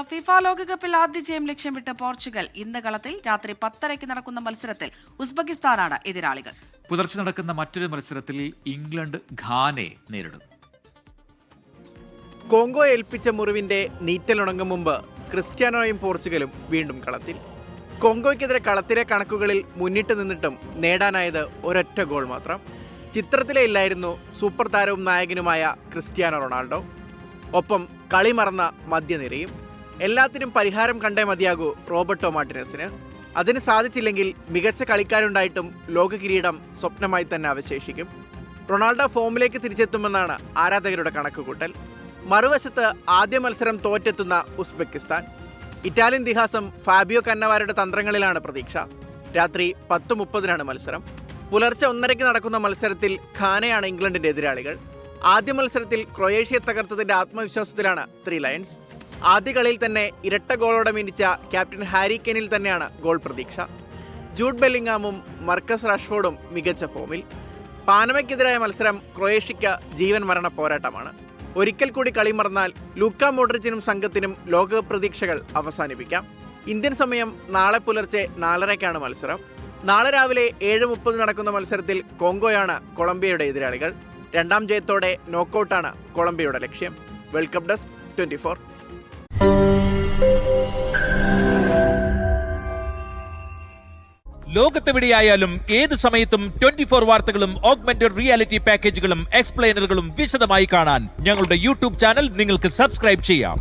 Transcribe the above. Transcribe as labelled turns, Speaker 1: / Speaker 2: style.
Speaker 1: FIFA ലോകകപ്പിൽ ആദ്യ ജയം ലക്ഷ്യമിട്ട് പോർച്ചുഗൽ ഇന്ന് കളത്തിൽ. രാത്രി 10:30 നടക്കുന്ന മത്സരത്തിൽ ഉസ്ബെക്കിസ്ഥാനാണ് എതിരാളികൾ.
Speaker 2: പുലർച്ചെ നടക്കുന്ന മറ്റൊരു മത്സരത്തിൽ ഇംഗ്ലണ്ട് ഘാനയെ നേരിടും.
Speaker 3: കോങ്കോ ഏൽപ്പിച്ച മുറിവിന്റെ നീറ്റലുണങ്ങും മുമ്പ് ക്രിസ്ത്യാനോയും പോർച്ചുഗലും വീണ്ടും കളത്തിൽ. കോങ്കോയ്ക്കെതിരെ കളത്തിലെ കണക്കുകളിൽ മുന്നിട്ട് നിന്നിട്ടും നേടാനായത് ഒരൊറ്റ ഗോൾ മാത്രം. ചിത്രത്തിലെ ഇല്ലായിരുന്നു സൂപ്പർ താരവും നായകനുമായ ക്രിസ്ത്യാനോ റൊണാൾഡോ. ഒപ്പം കളി മറന്ന മധ്യനിരയും. എല്ലാത്തിനും പരിഹാരം കണ്ടേ മതിയാകൂ റോബർട്ടോ മാർട്ടിനസിന്. അതിന് സാധിച്ചില്ലെങ്കിൽ മികച്ച കളിക്കാരുണ്ടായിട്ടും ലോക കിരീടം സ്വപ്നമായി തന്നെ അവശേഷിക്കും. റൊണാൾഡോ ഫോമിലേക്ക് തിരിച്ചെത്തുമെന്നാണ് ആരാധകരുടെ കണക്കുകൂട്ടൽ. മറുവശത്ത് ആദ്യ മത്സരം തോറ്റെത്തുന്ന ഉസ്ബെക്കിസ്ഥാൻ. ഇറ്റാലിയൻ ഇതിഹാസം ഫാബിയോ കന്നവാരയുടെ തന്ത്രങ്ങളിലാണ് പ്രതീക്ഷ. രാത്രി 10:30 മത്സരം. പുലർച്ചെ 1:30 നടക്കുന്ന മത്സരത്തിൽ ഘാനയാണ് ഇംഗ്ലണ്ടിന്റെ എതിരാളികൾ. ആദ്യ മത്സരത്തിൽ ക്രൊയേഷ്യ തകർത്തതിന്റെ ആത്മവിശ്വാസത്തിലാണ് ത്രീ ലയൺസ്. ആദ്യ കളിയിൽ തന്നെ ഇരട്ട ഗോളോടെ മിന്നിച്ച ക്യാപ്റ്റൻ ഹാരി കെയ്നിൽ തന്നെയാണ് ഗോൾ പ്രതീക്ഷ. ജൂഡ് ബെല്ലിംഗാമും മർക്കസ് റാഷ്ഫോർഡും മികച്ച ഫോമിൽ. പാനമയ്ക്കെതിരായ മത്സരം ക്രൊയേഷ്യയ്ക്ക് ജീവൻ മരണ പോരാട്ടമാണ്. ഒരിക്കൽ കൂടി കളി മറന്നാൽ ലൂക്ക മോഡ്രിച്ചിനും സംഘത്തിനും ലോകകപ്പ് പ്രതീക്ഷകൾ അവസാനിപ്പിക്കാം. ഇന്ത്യൻ സമയം നാളെ പുലർച്ചെ 4:30 മത്സരം. നാളെ രാവിലെ 7:30 നടക്കുന്ന മത്സരത്തിൽ കോങ്കോയാണ് കൊളംബിയയുടെ എതിരാളികൾ. രണ്ടാം ജയത്തോടെ നോക്കൌട്ടാണ് കൊളംബിയയുടെ ലക്ഷ്യം. World cup desk 24.
Speaker 4: ലോകത്തെവിടെയായാലും ഏത് സമയത്തും 24 വാർത്തകളും ഓഗ്മെന്റഡ് റിയാലിറ്റി പാക്കേജുകളും എക്സ്പ്ലെയിനറുകളും വിശദമായി കാണാൻ ഞങ്ങളുടെ യൂട്യൂബ് ചാനൽ നിങ്ങൾക്ക് സബ്സ്ക്രൈബ് ചെയ്യാം.